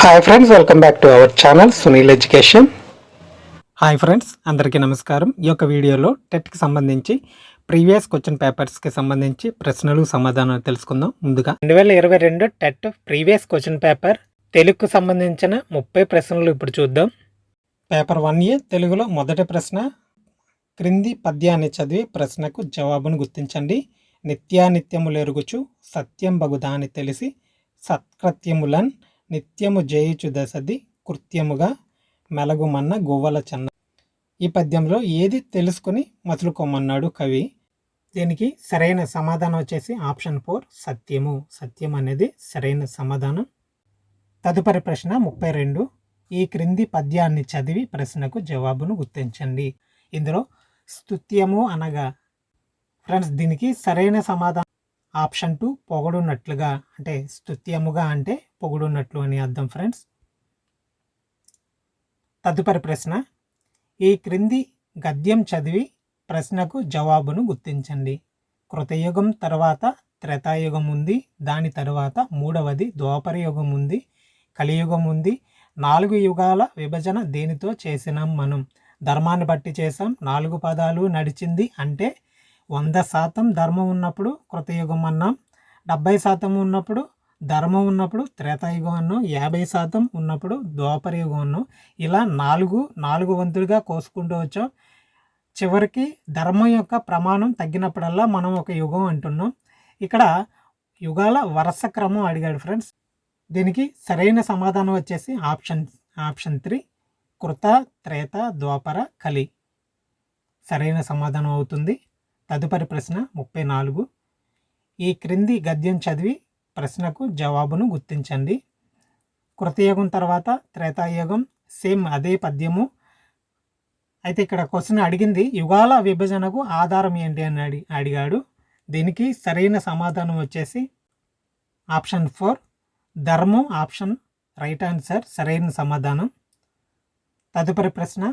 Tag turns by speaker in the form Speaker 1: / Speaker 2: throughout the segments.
Speaker 1: Hi friends, welcome back to our channel Sunil education.
Speaker 2: Hi friends, అందరికీ నమస్కారం. ఈ యొక్క వీడియోలో టెట్కి సంబంధించి ప్రీవియస్ క్వశ్చన్ పేపర్స్కి సంబంధించి ప్రశ్నలు సమాధానాలు తెలుసుకుందాం. ముందుగా 2022 టెట్ ప్రీవియస్ క్వశ్చన్ పేపర్ తెలుగుకు సంబంధించిన 30 ప్రశ్నలు ఇప్పుడు చూద్దాం. పేపర్ 1A తెలుగులో మొదటి ప్రశ్న, క్రింది పద్యాన్ని చదివి ప్రశ్నకు జవాబును గుర్తించండి. నిత్యానిత్యములెరుగుచు సత్యం బగుదాని తెలిసి సత్కృత్యములన్ నిత్యము జయించు దశది కృత్యముగా మెలగుమన్న గోవల చెన్న. ఈ పద్యంలో ఏది తెలుసుకుని మసులుకోమన్నాడు కవి? దీనికి సరైన సమాధానం వచ్చేసి ఆప్షన్ 4 సత్యము. సత్యం అనేది సరైన సమాధానం. తదుపరి ప్రశ్న 32, ఈ క్రింది పద్యాన్ని చదివి ప్రశ్నకు జవాబును గుర్తించండి. ఇందులో స్తుత్యము అనగా ఫ్రెండ్స్ దీనికి సరైన సమాధానం ఆప్షన్ 2 పొగడున్నట్లుగా, అంటే స్తుత్యముగా అంటే పొగుడున్నట్లు అని అర్థం ఫ్రెండ్స్. తదుపరి ప్రశ్న, ఈ క్రింది గద్యం చదివి ప్రశ్నకు జవాబును గుర్తించండి. కృతయుగం తర్వాత త్రేతాయుగం ఉంది, దాని తర్వాత మూడవది ద్వాపర యుగం ఉంది, కలియుగం ఉంది. 4 యుగాల విభజన దేనితో చేసినాం మనం? ధర్మాన్ని బట్టి చేసాం. 4 పదాలు నడిచింది అంటే 100% ధర్మం ఉన్నప్పుడు కృతయుగం అన్నాం, 70% ఉన్నప్పుడు ధర్మం ఉన్నప్పుడు త్రేతాయుగం అన్నాం, 50% ఉన్నప్పుడు ద్వాపర యుగం అన్నాం. ఇలా నాలుగు వంతులుగా కోసుకుంటూ వచ్చాం. చివరికి ధర్మం యొక్క ప్రమాణం తగ్గినప్పుడల్లా మనం ఒక యుగం అంటున్నాం. ఇక్కడ యుగాల వరుస క్రమం అడిగాడు ఫ్రెండ్స్. దీనికి సరైన సమాధానం వచ్చేసి ఆప్షన్ 3 కృత త్రేత ద్వాపర కలి సరైన సమాధానం అవుతుంది. తదుపరి ప్రశ్న 34, ఈ క్రింది గద్యం చదివి ప్రశ్నకు జవాబును గుర్తించండి. కృతయుగం తర్వాత త్రేతాయుగం సేమ్ అదే పద్యము. అయితే ఇక్కడ క్వశ్చన్ అడిగింది యుగాల విభజనకు ఆధారం ఏంటి అని అడిగాడు. దీనికి సరైన సమాధానం వచ్చేసి ఆప్షన్ 4 ధర్మం. ఆప్షన్ రైట్ ఆన్సర్, సరైన సమాధానం. తదుపరి ప్రశ్న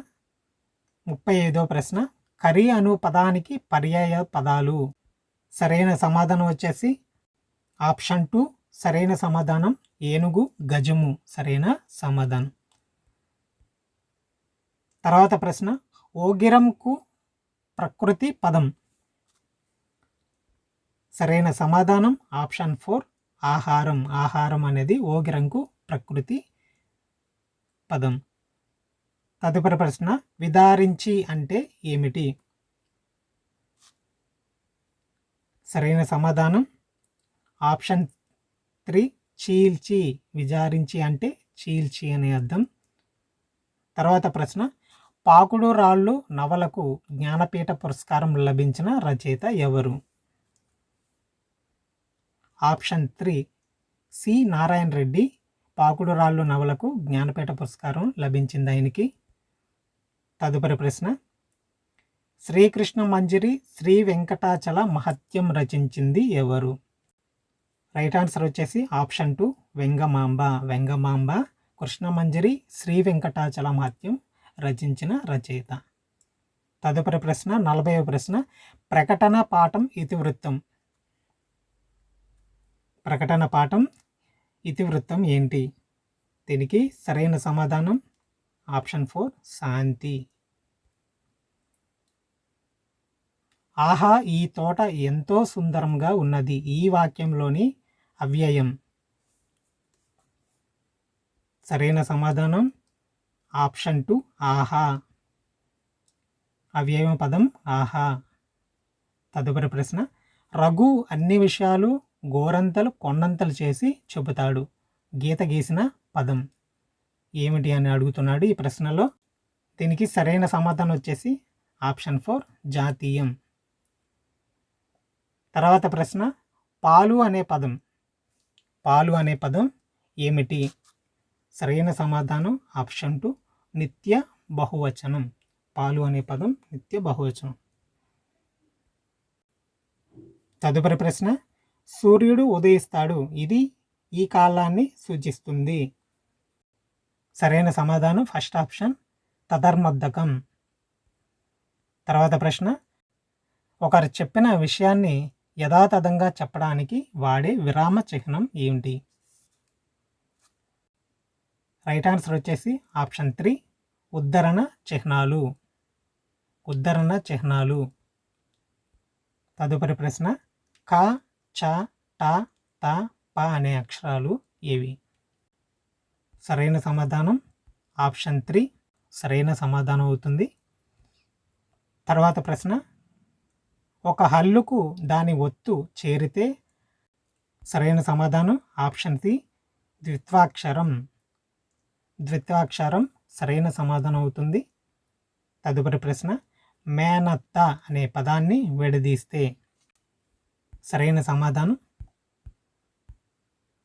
Speaker 2: 35వ ప్రశ్న, కరి అను పదానికి పర్యాయ పదాలు. సరైన సమాధానం వచ్చేసి ఆప్షన్ 2 సరైన సమాధానం ఏనుగు, గజము సరైన సమాధానం. తర్వాత ప్రశ్న, ఓగిరంకు ప్రకృతి పదం. సరైన సమాధానం ఆప్షన్ 4 ఆహారం. ఆహారం అనేది ఓగిరంకు ప్రకృతి పదం. తదుపరి ప్రశ్న, విదారించి అంటే ఏమిటి? సరైన సమాధానం ఆప్షన్ 3 చీల్చి. విచారించి అంటే చీల్చి అనే అర్థం. తర్వాత ప్రశ్న, పాకుడు రాళ్ళు నవలకు జ్ఞానపీఠ పురస్కారం లభించిన రచయిత ఎవరు? Option 3 C Narayana Reddy. పాకుడు రాళ్ళు నవలకు జ్ఞానపీఠ పురస్కారం లభించింది ఆయనకి. తదుపరి ప్రశ్న, శ్రీకృష్ణ మంజరి శ్రీ వెంకటాచల మహత్యం రచించింది ఎవరు? రైట్ ఆన్సర్ వచ్చేసి ఆప్షన్ 2 వెంగమాంబ. వెంగమాంబ కృష్ణమంజరి శ్రీ వెంకటాచల మహత్యం రచించిన రచయిత. తదుపరి ప్రశ్న 40వ ప్రశ్న, ప్రకటన పాఠం ఇతివృత్తం. ప్రకటన పాఠం ఇతివృత్తం ఏంటి? దీనికి సరైన సమాధానం ఆప్షన్ 4 శాంతి. ఆహా, ఈ తోట ఎంతో సుందరంగా ఉన్నది. ఈ వాక్యంలోని అవ్యయం. సరైన సమాధానం ఆప్షన్ 2 ఆహా. అవ్యయం పదం ఆహా. తదుపరి ప్రశ్న, రఘు అన్ని విషయాలు గోరంతలు కొండంతలు చేసి చెబుతాడు. గీత గీసిన పదం ఏమిటి అని అడుగుతున్నాడు ఈ ప్రశ్నలో. దీనికి సరైన సమాధానం వచ్చేసి ఆప్షన్ 4 జాతీయం. తర్వాత ప్రశ్న, పాలు అనే పదం. పాలు అనే పదం ఏమిటి? సరైన సమాధానం ఆప్షన్ 2 నిత్య బహువచనం. పాలు అనే పదం నిత్య బహువచనం. తదుపరి ప్రశ్న, సూర్యుడు ఉదయిస్తాడు. ఇది ఈ కాలాన్ని సూచిస్తుంది. సరైన సమాధానం ఫస్ట్ ఆప్షన్ తదర్మద్దకం. తర్వాత ప్రశ్న, ఒకరు చెప్పిన విషయాన్ని యథాతథంగా చెప్పడానికి వాడే విరామ చిహ్నం ఏమిటి? రైట్ ఆన్సర్ వచ్చేసి ఆప్షన్ 3 ఉద్ధరణ చిహ్నాలు. ఉద్ధరణ చిహ్నాలు. తదుపరి ప్రశ్న క, చ, ట, త, ప అనే అక్షరాలు ఏవి? సరైన సమాధానం ఆప్షన్ 3 సరైన సమాధానం అవుతుంది. తర్వాత ప్రశ్న ఒక హల్లుకు దాని ఒత్తు చేరితే సరైన సమాధానం ఆప్షన్ సి ద్విత్వాక్షరం. ద్విత్వాక్షరం సరైన సమాధానం అవుతుంది. తదుపరి ప్రశ్న మేనత్త అనే పదాన్ని విడదీస్తే సరైన సమాధానం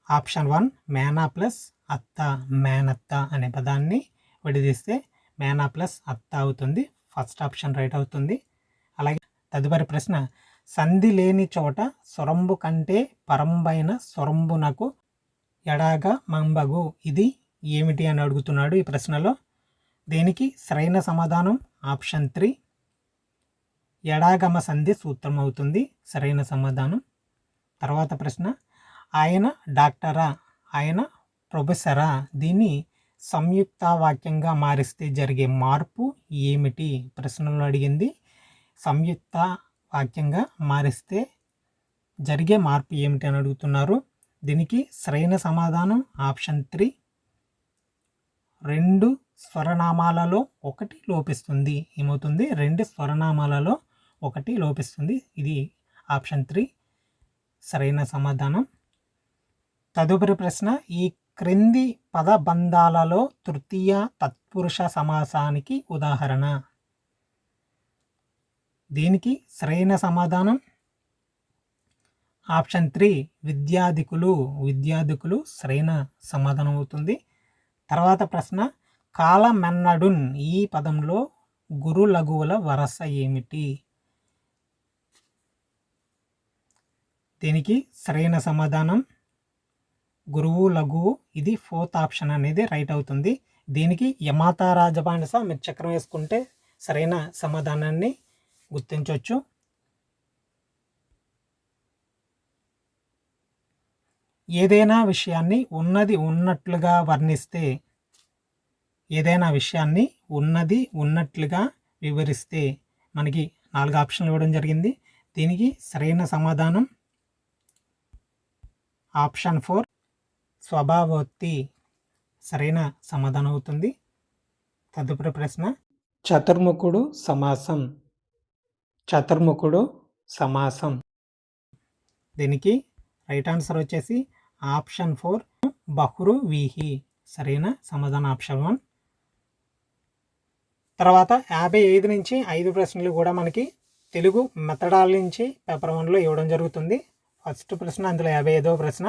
Speaker 2: ఆప్షన్ 1 మేనా ప్లస్ అత్త. మేనత్త అనే పదాన్ని విడదీస్తే మేనా ప్లస్ అత్త అవుతుంది. ఫస్ట్ ఆప్షన్ రైట్ అవుతుంది. అలాగే తదుపరి ప్రశ్న సంధి లేని చోట సొరంబు కంటే పరంబైన సొరంబునకు ఎడాగ మంబగు ఇది ఏమిటి అని అడుగుతున్నాడు ఈ ప్రశ్నలో. దీనికి సరైన సమాధానం ఆప్షన్ 3 ఎడాగమ సంధి సూత్రం అవుతుంది సరైన సమాధానం. తర్వాత ప్రశ్న ఆయన డాక్టరా, ఆయన ప్రొఫెసరా, దీన్ని సంయుక్త వాక్యంగా మారిస్తే జరిగే మార్పు ఏమిటి? ప్రశ్నలో అడిగింది. సంయుక్త వాక్యంగా మారిస్తే జరిగే మార్పు ఏమిటి అని అడుగుతున్నారు. దీనికి సరైన సమాధానం ఆప్షన్ 3 2 స్వరనామాలలో ఒకటి లోపిస్తుంది. ఏమవుతుంది? 2 స్వరనామాలలో ఒకటి లోపిస్తుంది. ఇది ఆప్షన్ 3 సరైన సమాధానం. తదుపరి ప్రశ్న ఈ క్రింది పదబంధాలలో తృతీయ తత్పురుష సమాసానికి ఉదాహరణ. దీనికి సరైన సమాధానం ఆప్షన్ 3 విద్యాధికులు. విద్యాధికులు సరైన సమాధానం అవుతుంది. తర్వాత ప్రశ్న కాలమెన్నడున్ ఈ పదంలో గురు లఘువుల వరస ఏమిటి? దీనికి సరైన సమాధానం గురువు లఘువు. ఇది 4th ఆప్షన్ అనేది రైట్ అవుతుంది. దీనికి యమాత రాజబానిస మిచ్చక్రం వేసుకుంటే సరైన సమాధానాన్ని గుర్తించవచ్చు. ఏదైనా విషయాన్ని ఉన్నది ఉన్నట్లుగా వర్ణిస్తే, ఏదైనా విషయాన్ని ఉన్నది ఉన్నట్లుగా వివరిస్తే మనకి 4 ఆప్షన్లు ఇవ్వడం జరిగింది. దీనికి సరైన సమాధానం ఆప్షన్ 4 స్వభావోక్తి సరైన సమాధానం అవుతుంది. తదుపరి ప్రశ్న చతుర్ముఖుడు సమాసం. చతుర్ముఖుడు సమాసం. దీనికి రైట్ ఆన్సర్ వచ్చేసి ఆప్షన్ 4 బహురువీహి సరైన సమాధానం ఆప్షన్ 1. తర్వాత 55 నుంచి 5 ప్రశ్నలు కూడా మనకి తెలుగు మెథడాల నుంచి పేపర్ 1లో ఇవ్వడం జరుగుతుంది. ఫస్ట్ ప్రశ్న అందులో 55వ ప్రశ్న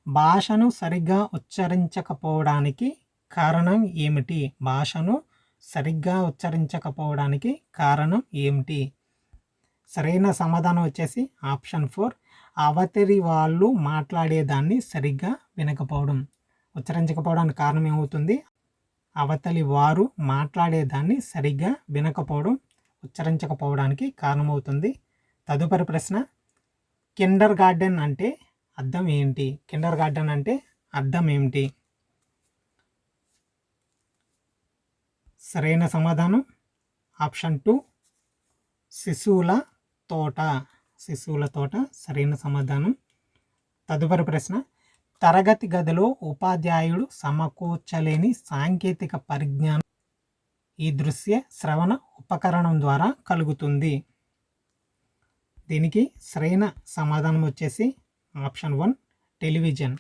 Speaker 2: భాషను సరిగ్గా ఉచ్చరించకపోవడానికి కారణం ఏమిటి? భాషను సరిగ్గా ఉచ్చరించకపోవడానికి కారణం ఏమిటి? సరైన సమాధానం వచ్చేసి ఆప్షన్ 4 అవతలి వాళ్ళు మాట్లాడేదాన్ని సరిగ్గా వినకపోవడం. ఉచ్చరించకపోవడానికి కారణం ఏమవుతుంది? అవతలి వారు మాట్లాడేదాన్ని సరిగ్గా వినకపోవడం ఉచ్చరించకపోవడానికి కారణమవుతుంది. తదుపరి ప్రశ్న కిండర్ గార్డెన్ అంటే అర్థం ఏంటి? కిండర్ గార్డెన్ అంటే అర్థం ఏమిటి? సరైన సమాధానం ఆప్షన్ 2 శిశువుల తోట. శిశువుల తోట సరైన సమాధానం. తదుపరి ప్రశ్న తరగతి గదిలో ఉపాధ్యాయుడు సమకూర్చలేని సాంకేతిక పరిజ్ఞానం ఈ దృశ్య శ్రవణ ఉపకరణం ద్వారా కలుగుతుంది. దీనికి సరైన సమాధానం వచ్చేసి ఆప్షన్ 1 టెలివిజన్.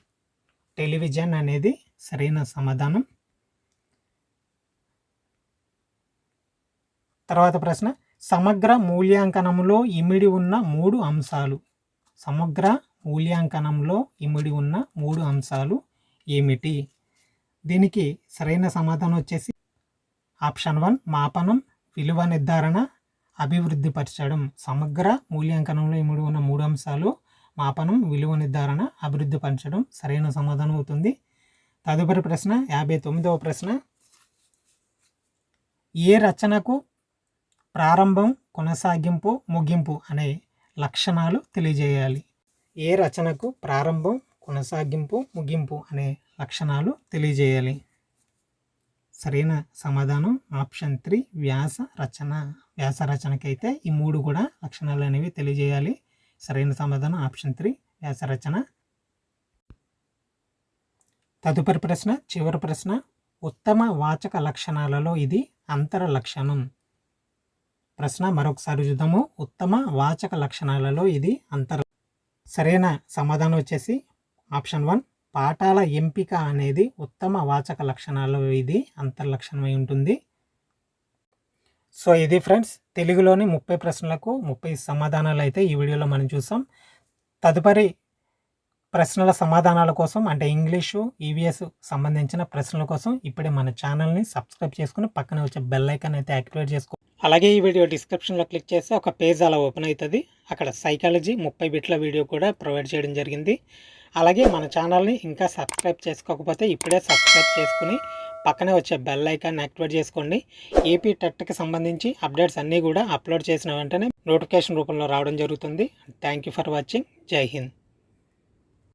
Speaker 2: టెలివిజన్ అనేది సరైన సమాధానం. తర్వాత ప్రశ్న సమగ్ర మూల్యాంకనంలో ఇమిడి ఉన్న 3 అంశాలు. సమగ్ర మూల్యాంకనంలో ఇమిడి ఉన్న 3 అంశాలు ఏమిటి? దీనికి సరైన సమాధానం వచ్చేసి ఆప్షన్ 1 మాపనం, విలువ నిర్ధారణ, అభివృద్ధి పరచడం. సమగ్ర మూల్యాంకనంలో ఇమిడి ఉన్న 3 అంశాలు మాపనం, విలువ నిర్ధారణ, అభివృద్ధి పరచడం సరైన సమాధానం అవుతుంది. తదుపరి ప్రశ్న 59వ ప్రశ్న ఏ రచనకు ప్రారంభం, కొనసాగింపు, ముగింపు అనే లక్షణాలు తెలియజేయాలి. ఏ రచనకు ప్రారంభం, కొనసాగింపు, ముగింపు అనే లక్షణాలు తెలియజేయాలి. సరైన సమాధానం ఆప్షన్ 3 వ్యాస రచన. వ్యాస రచనకైతే ఈ 3 కూడా లక్షణాలు అనేవి తెలియజేయాలి. సరైన సమాధానం ఆప్షన్ 3 వ్యాస రచన. తదుపరి ప్రశ్న, చివరి ప్రశ్న. ఉత్తమ వాచక లక్షణాలలో ఇది అంతర లక్షణం. ప్రశ్న మరొకసారి చూద్దాము. ఉత్తమ వాచక లక్షణాలలో ఇది అంతర. సరైన సమాధానం వచ్చేసి ఆప్షన్ 1 పాఠాల ఎంపిక అనేది ఉత్తమ వాచక లక్షణాలలో ఇది అంతర్లక్షణమై ఉంటుంది. సో ఇది ఫ్రెండ్స్, తెలుగులోని 30 ప్రశ్నలకు 30 సమాధానాలు అయితే ఈ వీడియోలో మనం చూసాం. తదుపరి ప్రశ్నల సమాధానాల కోసం అంటే ఇంగ్లీషు, ఈవీఎస్ సంబంధించిన ప్రశ్నల కోసం ఇప్పుడే మన ఛానల్ని సబ్స్క్రైబ్ చేసుకుని పక్కన వచ్చే బెల్ ఐకాన్ అయితే యాక్టివేట్ చేసుకో. అలాగే ఈ వీడియో డిస్క్రిప్షన్లో క్లిక్ చేస్తే ఒక పేజ్ అలా ఓపెన్ అవుతుంది. అక్కడ సైకాలజీ 30 బిట్ల వీడియో కూడా ప్రొవైడ్ చేయడం జరిగింది. అలాగే మన ఛానల్ని ఇంకా సబ్స్క్రైబ్ చేసుకోకపోతే ఇప్పుడే సబ్స్క్రైబ్ చేసుకుని పక్కనే వచ్చే బెల్ ఐకాన్ యాక్టివేట్ చేసుకోండి. ఏపీ టెట్కి సంబంధించి అప్డేట్స్ అన్నీ కూడా అప్లోడ్ చేసిన వెంటనే నోటిఫికేషన్ రూపంలో రావడం జరుగుతుంది. Thank you for watching. జై హింద్.